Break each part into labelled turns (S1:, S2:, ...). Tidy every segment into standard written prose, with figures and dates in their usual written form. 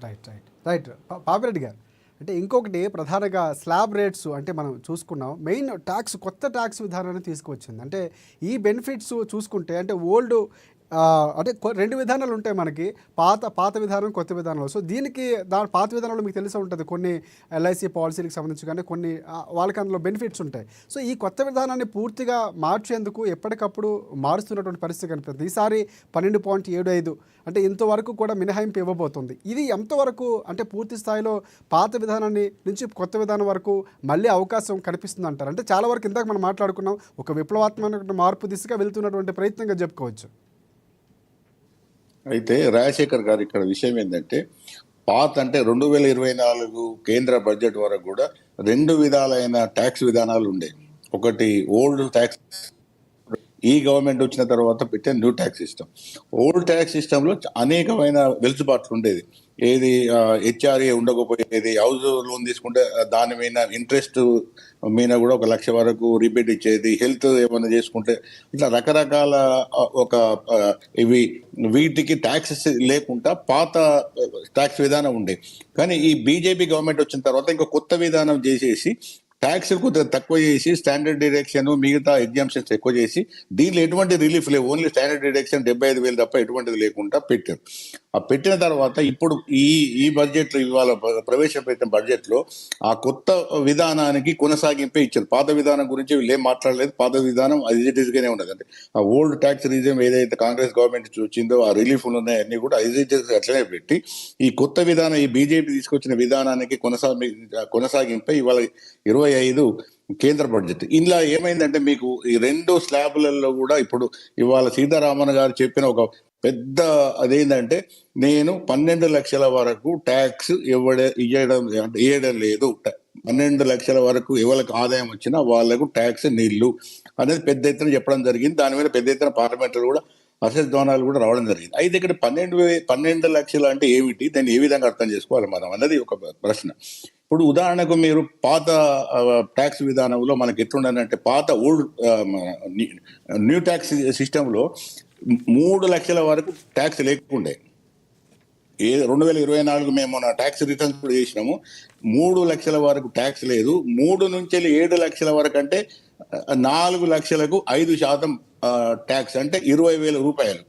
S1: Right right right Papireddy గారు, అంటే ఇంకొకటి ప్రధానంగా స్లాబ్ రేట్స్ అంటే మనం చూసుకున్నాం. మెయిన్ ట్యాక్స్, కొత్త ట్యాక్స్ విధానాన్ని తీసుకువచ్చింది. అంటే ఈ బెనిఫిట్స్ చూసుకుంటే అంటే ఓల్డ్ అంటే రెండు విధానాలు ఉంటాయి మనకి, పాత విధానం, కొత్త విధానంలో. సో దీనికి పాత విధానంలో మీకు తెలిసే ఉంటుంది, కొన్ని ఎల్ఐసి పాలసీలకు సంబంధించి కానీ కొన్ని వాళ్ళకి అందులో బెనిఫిట్స్ ఉంటాయి. సో ఈ కొత్త విధానాన్ని పూర్తిగా మార్చేందుకు ఎప్పటికప్పుడు మారుస్తున్నటువంటి పరిస్థితి కనిపిస్తుంది. ఈసారి 12.75 అంటే ఇంతవరకు కూడా మినహాయింపు ఇవ్వబోతుంది. ఇది ఎంతవరకు అంటే పూర్తి స్థాయిలో పాత విధానాన్ని నుంచి కొత్త విధానం వరకు మళ్ళీ అవకాశం కనిపిస్తుంది అంటారు? అంటే చాలా వరకు ఇందాక మనం మాట్లాడుకున్నాం, ఒక విప్లవాత్మక మార్పు దిశగా వెళ్తున్నటువంటి ప్రయత్నంగా చెప్పుకోవచ్చు.
S2: అయితే రాజశేఖర్ గారు ఇక్కడ విషయం ఏంటంటే, పాత అంటే 2024 కేంద్ర బడ్జెట్ వరకు కూడా 2 విధాలైన ట్యాక్స్ విధానాలు ఉండే. ఒకటి ఓల్డ్ ట్యాక్స్, ఈ గవర్నమెంట్ వచ్చిన తర్వాత పెట్టే new tax system. Old tax సిస్టంలో అనేకమైన వెలుసుబాట్లు ఉండేది. ఏది హెచ్ఆర్ఏ ఉండకపోయేది, హౌస్ లోన్ తీసుకుంటే దాని మీద ఇంట్రెస్ట్ మీద కూడా 1 లక్ష వరకు రిబేట్ ఇచ్చేది, హెల్త్ ఏమైనా చేసుకుంటే ఇట్లా రకరకాల ఒక వీటికి ట్యాక్సెస్ లేకుండా పాత ట్యాక్స్ విధానం ఉండే. కానీ ఈ బీజేపీ గవర్నమెంట్ వచ్చిన తర్వాత ఇంకా కొత్త విధానం చేసేసి ట్యాక్స్ కొద్దిగా తక్కువ చేసి స్టాండర్డ్ డిడక్షన్, మిగతా ఎగ్జామ్షన్స్ ఎక్కువ చేసి దీనిలో ఎటువంటి రిలీఫ్ లేవు. ఓన్లీ స్టాండర్డ్ డిడక్షన్ 75,000 తప్ప ఎటువంటిది లేకుండా పెట్టారు. ఆ పెట్టిన తర్వాత ఇప్పుడు ఈ బడ్జెట్ లో ఇవాళ ప్రవేశపెట్టిన బడ్జెట్ లో ఆ కొత్త విధానానికి కొనసాగింపే ఇచ్చారు. పాత విధానం గురించి వీళ్ళు ఏం మాట్లాడలేదు. పాత విధానం అది ఇట్ గానే ఉన్నది. అంటే ఆ ఓల్డ్ ట్యాక్స్ రిజిమ్ ఏదైతే కాంగ్రెస్ గవర్నమెంట్ వచ్చిందో ఆ రిలీఫ్లు ఉన్నాయి అన్ని కూడా అట్లనే పెట్టి ఈ కొత్త విధానం, ఈ బీజేపీ తీసుకొచ్చిన విధానానికి కొనసాగింపే ఇవాళ 25 కేంద్ర బడ్జెట్. ఇందులో ఏమైందంటే మీకు ఈ 2 స్లాబ్లలో కూడా ఇప్పుడు ఇవాళ సీతారామన్ గారు చెప్పిన ఒక పెద్ద అదేంటంటే, నేను 12 లక్షల వరకు ట్యాక్స్ ఇవ్వడం లేదు, 12 లక్షల వరకు ఎవరికి ఆదాయం వచ్చినా వాళ్లకు ట్యాక్స్ నీళ్లు అనేది పెద్ద ఎత్తున చెప్పడం జరిగింది. దాని మీద పెద్ద ఎత్తున పార్లమెంట్లో కూడా అసెస్ దోనాలు కూడా రావడం జరిగింది. అయితే ఇక్కడ 12 లక్షలు అంటే ఏమిటి, దాన్ని ఏ విధంగా అర్థం చేసుకోవాలి మనం అన్నది ఒక ప్రశ్న. ఇప్పుడు ఉదాహరణకు మీరు పాత ట్యాక్స్ విధానంలో మనకి ఎట్లుండాలంటే, పాత ఓల్డ్ న్యూ ట్యాక్స్ సిస్టంలో 3 లక్షల వరకు ట్యాక్స్ లేకుండే. 2024 మేము మన ట్యాక్స్ రిటర్న్స్ కూడా చేసినాము. 3 లక్షల వరకు ట్యాక్స్ లేదు. 3 నుంచి 7 లక్షల వరకు అంటే 4 లక్షలకు 5% ట్యాక్స్ అంటే 20,000 రూపాయలు.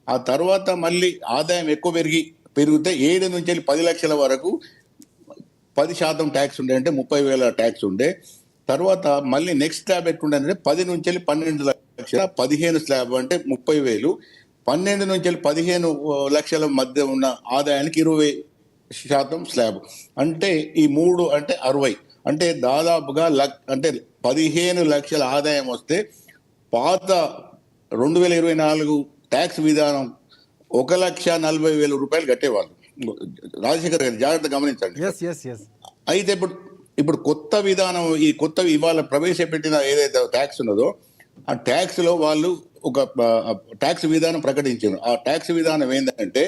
S2: ఆ తర్వాత మళ్ళీ ఆదాయం ఎక్కువ పెరిగితే 7 నుంచి 10 లక్షల వరకు 10% ట్యాక్స్ ఉండే, అంటే 30,000 ట్యాక్స్ ఉండే. తర్వాత మళ్ళీ నెక్స్ట్ స్లాబ్ ఎట్లుండే, 10 నుంచి 12 లక్షల 15 స్లాబ్ అంటే 30,000. 12 నుంచి 15 లక్షల మధ్య ఉన్న ఆదాయానికి 20% స్లాబ్ అంటే ఈ 3 అంటే 60. అంటే దాదాపుగా అంటే 15 లక్షల ఆదాయం వస్తే పాత 2024 ట్యాక్స్ విధానం 1,40,000 రూపాయలు కట్టేవాళ్ళు. రాజశేఖర్ గారు జాగ్రత్త గమనించండి. అయితే ఇప్పుడు కొత్త విధానం, ఈ కొత్త ఇవాళ ప్రవేశపెట్టిన ఏదైతే ట్యాక్స్ ఉన్నదో ఆ ట్యాక్స్ లో వాళ్ళు ఒక ట్యాక్స్ విధానం ప్రకటించారు. ఆ ట్యాక్స్ విధానం ఏంటంటే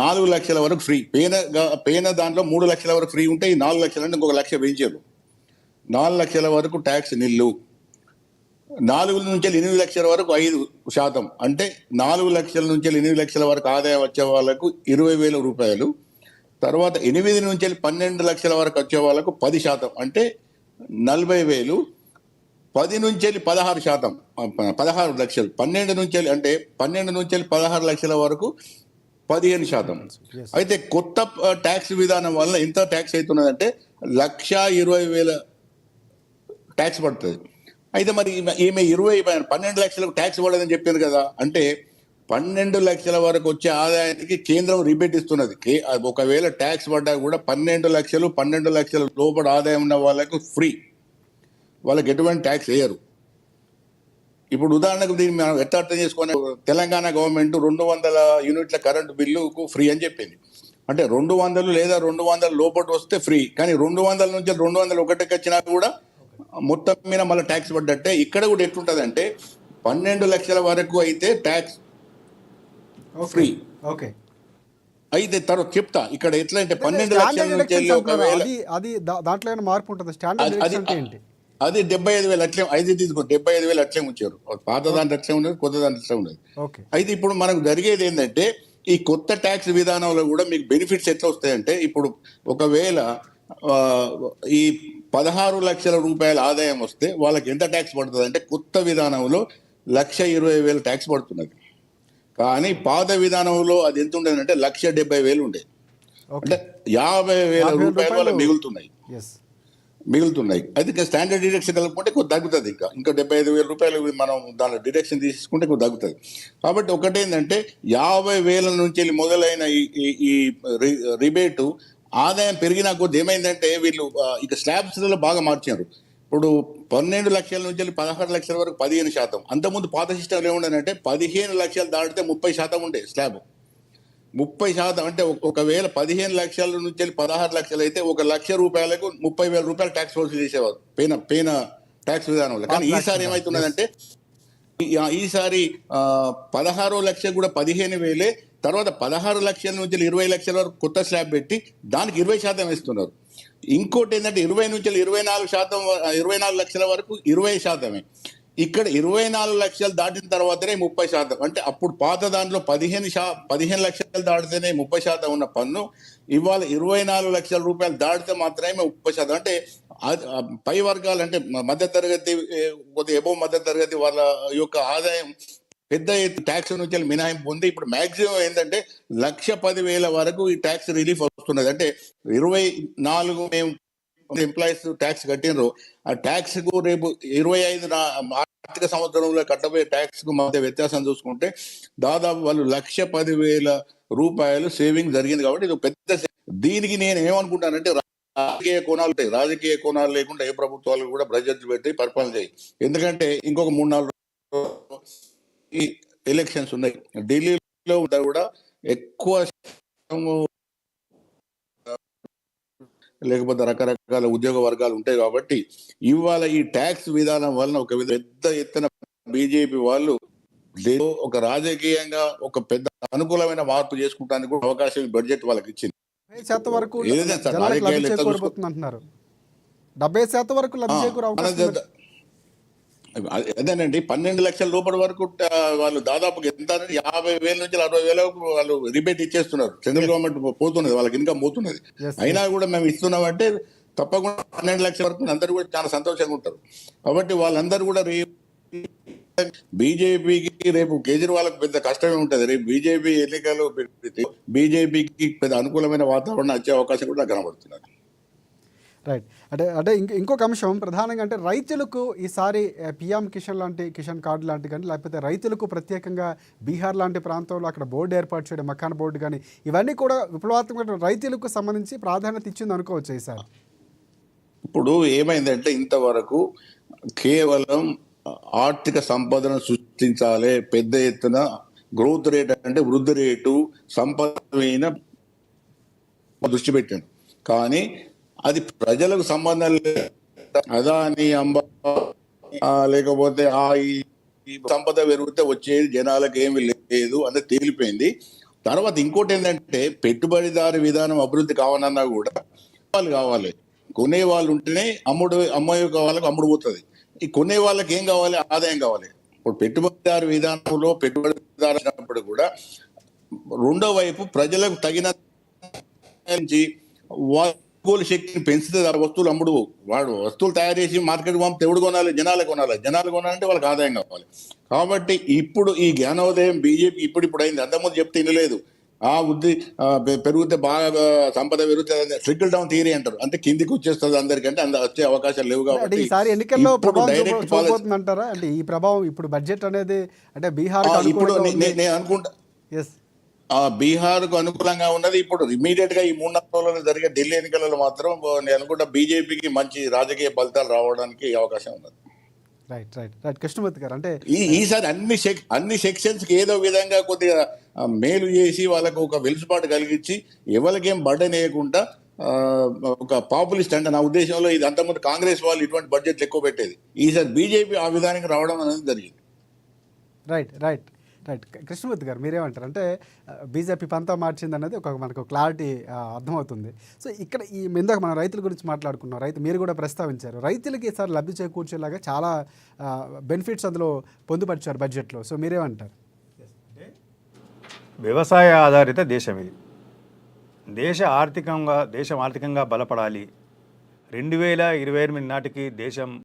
S2: 4 లక్షల వరకు ఫ్రీ, పేన దాంట్లో 3 లక్షల వరకు ఫ్రీ ఉంటే ఈ 4 లక్షలు అంటే ఇంకొక 1 లక్ష పెంచారు. 4 లక్షల వరకు ట్యాక్స్ నిల్లు, 4 నుంచి 8 లక్షల వరకు 5%, అంటే 4 లక్షల నుంచి 8 లక్షల వరకు ఆదాయం వచ్చే వాళ్ళకు 20,000 రూపాయలు. తర్వాత 8 నుంచి 12 లక్షల వరకు వచ్చే వాళ్ళకు 10%, అంటే 40,000. 10 నుంచి 16%, 16 లక్షలు. 12 నుంచి అంటే 12 నుంచి 16 లక్షల వరకు 15%. అయితే కొత్త ట్యాక్స్ విధానం వల్ల ఎంత ట్యాక్స్ అవుతున్నదంటే 1,20,000 ట్యాక్స్ పడుతుంది. అయితే మరి ఈమె 12 లక్షలకు ట్యాక్స్ పడదని చెప్పింది కదా. అంటే 12 లక్షల వరకు వచ్చే ఆదాయానికి కేంద్రం రిబేట్ ఇస్తున్నది. ఒకవేళ ట్యాక్స్ పడ్డా కూడా 12 లక్షల లోపల ఆదాయం ఉన్న వాళ్ళకు ఫ్రీ, వాళ్ళకి ఎటువంటి ట్యాక్స్ వేయరు. ఇప్పుడు ఉదాహరణకు దీన్ని మనం ఎట్లా అర్థం చేసుకునే, తెలంగాణ గవర్నమెంట్ 200 యూనిట్ల కరెంటు బిల్లుకు ఫ్రీ అని చెప్పింది. అంటే 200 లేదా 200 లోపల వస్తే ఫ్రీ, కానీ 200 నుంచి 201 వచ్చినా కూడా మొత్తం మీద మళ్ళీ ట్యాక్స్ పడ్డట్టే. ఇక్కడ కూడా ఎట్లుంటది అంటే 12 లక్షల వరకు అయితే ట్యాక్స్ ఫ్రీ. అయితే తర్వాత చెప్తా ఇక్కడ ఎట్లా అంటే 12 లక్షల నుంచి
S1: దాంట్లో మార్పు ఉంటుంది.
S2: అది 75,000 అట్లే, 5 తీసుకో 75,000 అట్లే ఉంచారు. పాత దాంట్లో అట్లే ఉండదు, కొత్త దాంట్లో అట్లే ఉండదు. అయితే ఇప్పుడు మనకు జరిగేది ఏంటంటే ఈ కొత్త ట్యాక్స్ విధానంలో కూడా మీకు బెనిఫిట్స్ ఎట్లా వస్తాయంటే, ఇప్పుడు ఒకవేళ ఆ, ఈ 16 లక్షల రూపాయల ఆదాయం వస్తే వాళ్ళకి ఎంత ట్యాక్స్ పడుతుంది అంటే, కొత్త విధానంలో 1,20,000 ట్యాక్స్ పడుతున్నది. కానీ పాత విధానంలో అది ఎంత ఉండేదంటే 1,70,000 ఉండేది. అంటే 50,000 రూపాయలు వాళ్ళకి మిగులుతున్నాయి. అయితే స్టాండర్డ్ డిడక్షన్ కలుపుకుంటే కొంచెం తగ్గుతుంది. ఇంకా 75,000 రూపాయలు మనం దాని డిడక్షన్ తీసుకుంటే కొంచెం తగ్గుతుంది. కాబట్టి ఒకటేంటంటే 50,000 నుంచి మొదలైన ఈ రిబేటు ఆదాయం పెరిగినా కొద్ది ఏమైందంటే వీళ్ళు ఇక స్లాబ్స్లలో బాగా మార్చారు. ఇప్పుడు 12 లక్షల నుంచి 16 లక్షల వరకు 15%. అంతకుముందు పాత సిస్టంలో ఏముండనంటే 15 లక్షలు దాటితే 30% ఉండే స్లాబ్. 30% అంటే ఒకవేళ 15 లక్షల నుంచి 16 లక్షలు అయితే 1,00,000 రూపాయలకు 30,000 రూపాయలు ట్యాక్స్ వసూలు చేసేవారు పైన ట్యాక్స్ విధానంలో. కానీ ఈసారి ఏమవుతున్నదంటే ఈసారి 16 లక్షలు కూడా 15,000, తర్వాత 16 లక్షల నుంచి 20 లక్షల వరకు కొత్త స్లాబ్ పెట్టి దానికి 20% ఇస్తున్నారు. ఇంకోటి ఏంటంటే 20 నుంచి 24 లక్షల వరకు 20%. ఇక్కడ 24 లక్షలు దాటిన తర్వాతనే 30%. అంటే అప్పుడు పాత దాంట్లో 15 లక్షలు దాటితేనే 30% ఉన్న పన్ను ఇవాళ 24 లక్షల రూపాయలు దాటితే మాత్రమే 30%. అంటే పై వర్గాలు అంటే మధ్య తరగతి, కొద్దిగా ఎబో మధ్య తరగతి వాళ్ళ యొక్క ఆదాయం పెద్ద ట్యాక్స్ నుంచి మినహాయింపు ఉంది. ఇప్పుడు మాక్సిమం ఏంటంటే 1,10,000 వరకు ఈ ట్యాక్స్ రిలీఫ్ వస్తున్నది. అంటే 24 మేము ఎంప్లాయీస్ ట్యాక్స్ కట్టినరు, ఆ ట్యాక్స్ కు రేపు 25 ఆర్థిక సంవత్సరంలో కట్టబోయే ట్యాక్స్ కు మధ్య వ్యత్యాసం చూసుకుంటే దాదాపు వాళ్ళు 1,10,000 రూపాయలు సేవింగ్ జరిగింది. కాబట్టి ఇది పెద్ద. దీనికి నేను ఏమనుకుంటానంటే రాజకీయ కోణాలు ఉంటాయి. రాజకీయ కోణాలు లేకుండా ఏ ప్రభుత్వాలు కూడా బడ్జెట్లు పెట్టి పరిపాలన చేయి. ఎందుకంటే ఇంకొక 3-4 ఈ ఎలక్షన్స్ ఉన్నాయి. ఢిల్లీలో కూడా ఎక్కువ లేకపోతే రకరకాల ఉద్యోగ వర్గాలు ఉంటాయి. కాబట్టి ఇవాళ ఈ ట్యాక్స్ విధానం వలన ఒక పెద్ద ఎత్తున బీజేపీ వాళ్ళు ఒక రాజకీయంగా ఒక పెద్ద అనుకూలమైన మార్పు చేసుకోవడానికి కూడా అవకాశం బడ్జెట్ వాళ్ళకి ఇచ్చింది.
S1: 70% వరకు లబ్ధి చేకూరుతుంది. అదేనండి, 12 లక్షల రూపాయల వరకు వాళ్ళు దాదాపు ఎంత 50,000 నుంచి 60,000 వాళ్ళు రిబేట్ ఇచ్చేస్తున్నారు. సెంట్రల్ గవర్నమెంట్ పోతున్నది, వాళ్ళకి ఇన్కమ్ పోతున్నది. అయినా కూడా మేము ఇస్తున్నామంటే తప్పకుండా 12 లక్షల వరకు అందరూ కూడా చాలా సంతోషంగా ఉంటారు. కాబట్టి వాళ్ళందరూ కూడా బీజేపీకి రేపు కేజ్రీవాల్కి పెద్ద కష్టమే ఉంటుంది. రేపు బీజేపీ ఎన్నికలు బీజేపీకి పెద్ద అనుకూలమైన వాతావరణం వచ్చే అవకాశం కూడా కనబడుతున్నారు. రైట్. అంటే ఇంకొక అంశం ప్రధానంగా అంటే రైతులకు ఈసారి పిఎం కిసాన్ కార్డు లాంటి కానీ, లేకపోతే రైతులకు ప్రత్యేకంగా బీహార్ లాంటి ప్రాంతంలో అక్కడ బోర్డు ఏర్పాటు చేయడం, మకాన్ బోర్డు కానీ, ఇవన్నీ కూడా విప్లవాత్మక రైతులకు సంబంధించి ప్రాధాన్యత ఇచ్చింది అనుకోవచ్చు ఈసారి.
S2: ఇప్పుడు ఏమైందంటే ఇంతవరకు కేవలం ఆర్థిక సంపదను సృష్టించాలి, పెద్ద ఎత్తున గ్రోత్ రేట్ అంటే వృద్ధి రేటు, సంపద మీద దృష్టి పెట్టాడు. కానీ అది ప్రజలకు సంబంధం లేదు. అదాని, అంబానీ లేకపోతే ఈ సంపద పెరిగితే వచ్చేది జనాలకు ఏమి లేదు అనేది తేలిపోయింది. తర్వాత ఇంకోటి ఏంటంటే పెట్టుబడిదారు విధానం అభివృద్ధి కావాలన్నా కూడా వాళ్ళు కావాలి. కొనే వాళ్ళు ఉంటేనే అమ్మాయి వాళ్ళకు అమ్ముడు పోతుంది. ఈ కొనే వాళ్ళకి ఏం కావాలి? ఆదాయం కావాలి. ఇప్పుడు పెట్టుబడిదారు విధానంలో పెట్టుబడిదారు అయినప్పుడు కూడా రెండో వైపు ప్రజలకు తగిన కొనుగోలు శక్తిని పెంచితే వస్తువులు అమ్ముడు. వాడు వస్తువులు తయారు చేసి మార్కెట్ పంపితే ఎవడు కొనాలి? జనాలు కొనాలంటే వాళ్ళకి ఆదాయం కావాలి. కాబట్టి ఇప్పుడు ఈ జ్ఞానోదయం బీజేపీ ఇప్పుడు అయింది. అంతకుముందు చెప్తే వినలేదు. వృద్ధి పెరిగితే బాగా సంపద పెరుగుతుంది, ట్రికల్ డౌన్ థియరీ అంటారు. అంటే కిందికి వచ్చేస్తుంది అందరికంటే, వచ్చే అవకాశాలు లేవు. కాబట్టి
S1: ఈసారి ఎన్నికల్లో ప్రభావం అంటారా? అంటే ఈ ప్రభావం ఇప్పుడు బడ్జెట్ అనేది అంటే బీహార్
S2: ఇప్పుడు నేను అనుకుంటా బీహార్ కు అనుకూలంగా ఉన్నది. ఇప్పుడు ఇమీడియట్ గా ఈ 3-4 రోజుల్లో జరిగే ఢిల్లీ ఎన్నికలలో మాత్రం నేను అనుకుంటా బీజేపీకి మంచి రాజకీయ ఫలితాలు రావడానికి అవకాశం ఉన్నది.
S1: రైట్ కృష్ణమూర్తి గారు, అంటే
S2: ఈసారి అన్ని సెక్షన్స్ కి ఏదో విధంగా కొద్దిగా మేలు చేసి వాళ్ళకు ఒక వెలుసుబాటు కలిగించి ఎవరికేం బర్డెన్ వేయకుండా ఒక పాపులిస్ట్ అంటే నా ఉద్దేశంలో ఇది అంతకుముందు కాంగ్రెస్ వాళ్ళు ఇటువంటి బడ్జెట్లు ఎక్కువ పెట్టేది. ఈసారి బీజేపీ ఆ విధానికి రావడం అనేది జరిగింది.
S1: రైట్ కృష్ణమూర్తి గారు, మీరేమంటారు? అంటే బీజేపీ పంతా మార్చింది అనేది మనకు క్లారిటీ అర్థమవుతుంది. సో ఇక్కడ ఇందాక మనం రైతుల గురించి మాట్లాడుకున్నాం. మీరు కూడా ప్రస్తావించారు. రైతులకి ఈసారి లబ్ధి చేకూర్చేలాగా చాలా బెనిఫిట్స్ అందులో పొందుపరిచారు బడ్జెట్లో. సో మీరేమంటారు?
S3: వ్యవసాయ ఆధారిత దేశం ఇది. దేశం ఆర్థికంగా బలపడాలి. 2028 నాటికి దేశం